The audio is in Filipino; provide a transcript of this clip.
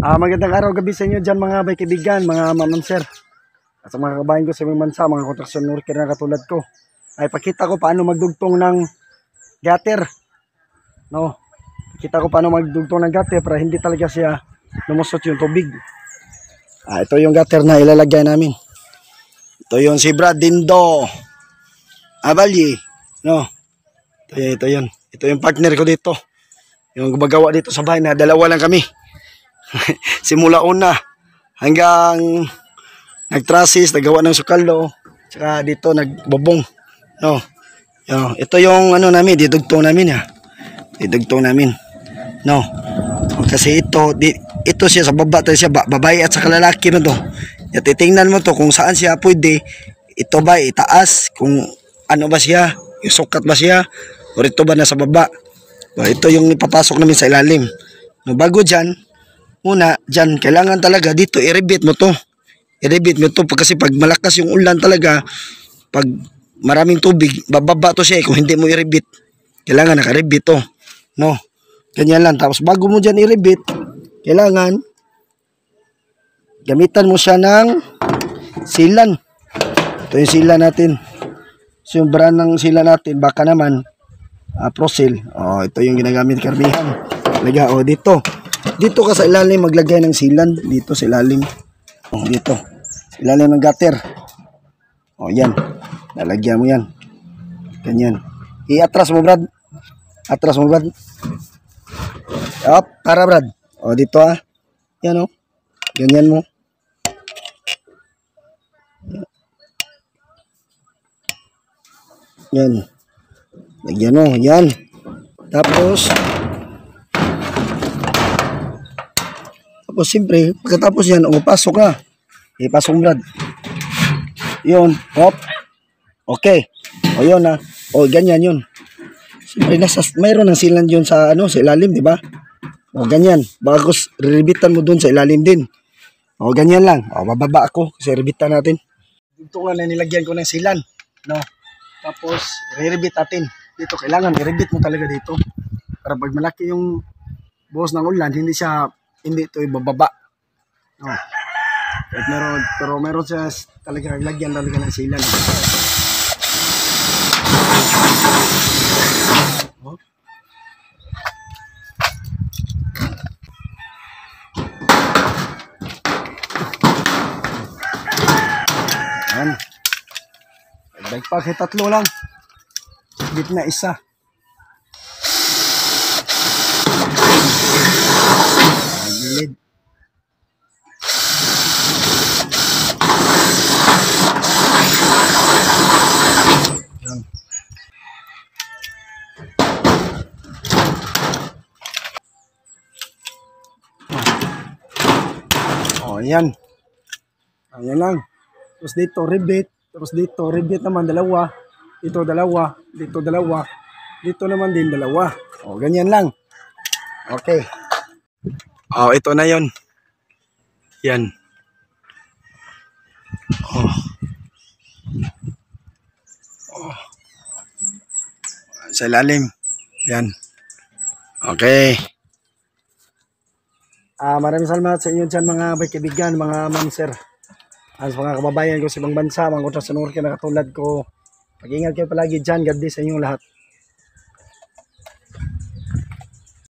Magandang araw, gabi sa inyo dyan mga bay kaibigan, mga mamam sir. At sa mga kabayan ko sa ibang bansa, mga construction worker na katulad ko. Ay pakita ko paano magdugtong ng gutter. No, pakita ko paano magdugtong ng gutter para hindi talaga siya lumusot yung tubig. Ito yung gutter na ilalagay namin. Ito yung si Brad Dindo Abalyi. No, ito yun. Ito yung partner ko dito. Yung gumagawa dito sa bahay na dalawa lang kami. Simula una hanggang nagtrasis, nagawa ng sukalo, tsaka dito nagbobong. No. Ito yung ano namin, didugtong namin ya. Didugtong namin. No. Kasi ito siya sa baba, siya babae at sa lalaki na to. Titingnan mo to kung saan siya pwede. Ito ba itaas, kung ano ba siya, yung sukat ba siya, o ito ba nasa baba. Ito yung ipapasok namin sa ilalim. No, bago dyan, muna, dyan, kailangan talaga dito, i-rebit mo to. I-rebit mo to kasi pag malakas yung ulan talaga, pag maraming tubig, bababa to siya kung hindi mo i-rebit. Kailangan naka-rebit to. No? Ganyan lang. Tapos bago mo dyan i-rebit, kailangan gamitan mo siya ng silan. Ito yung silan natin. So yung brand ng silan natin, baka naman, Prosil. Ito yung ginagamit karamihan. Dito. Dito ka sa ilalim maglagay ng silan. Dito sa ilalim. Dito. Sa ilalim ng gutter. Yan. Lalagyan mo yan. Ganyan. I-atras mo, Brad. Atras mo, Brad. Para, Brad. Dito Yan, Ganyan mo. Yan. Lagyan mo. Yan. Tapos siyempre, pagkatapos yan, pasok na. Pasok mo, Brad. Yun. Hop. Okay. Yun na. Ganyan yun. Siyempre, mayroon ng silan yun sa ilalim, di ba? Ganyan. Bagos, riribitan mo dun sa ilalim din. Ganyan lang. Bababa ako kasi ribitan natin. Dito nga na nilagyan ko ng silan. No? Tapos, riribit natin. Dito, kailangan i-rebit mo talaga dito. Para pag malaki yung buhos ng ulan, hindi ito ibababa. Pero meron siya talaga lagyan talaga ng silan. Yan. Bagpag tatlo lang. Gitna isa. Gilid. Yan. Ayan lang. Tapos dito rebit. Tapos dito rebit naman dalawa. Dito dalawa. Dito dalawa. Dito naman din dalawa. Ganyan lang. Okay. Ito na yon. Yan. Sa ilalim. Yan. Okay. Maraming salamat sa inyo dyan mga kaibigan, mga ma'am sir. Sa mga kababayan ko sa ibang bansa, mga kontraksyon worker na katulad ko. Pag-ingat kayo palagi dyan. God bless sa inyong lahat.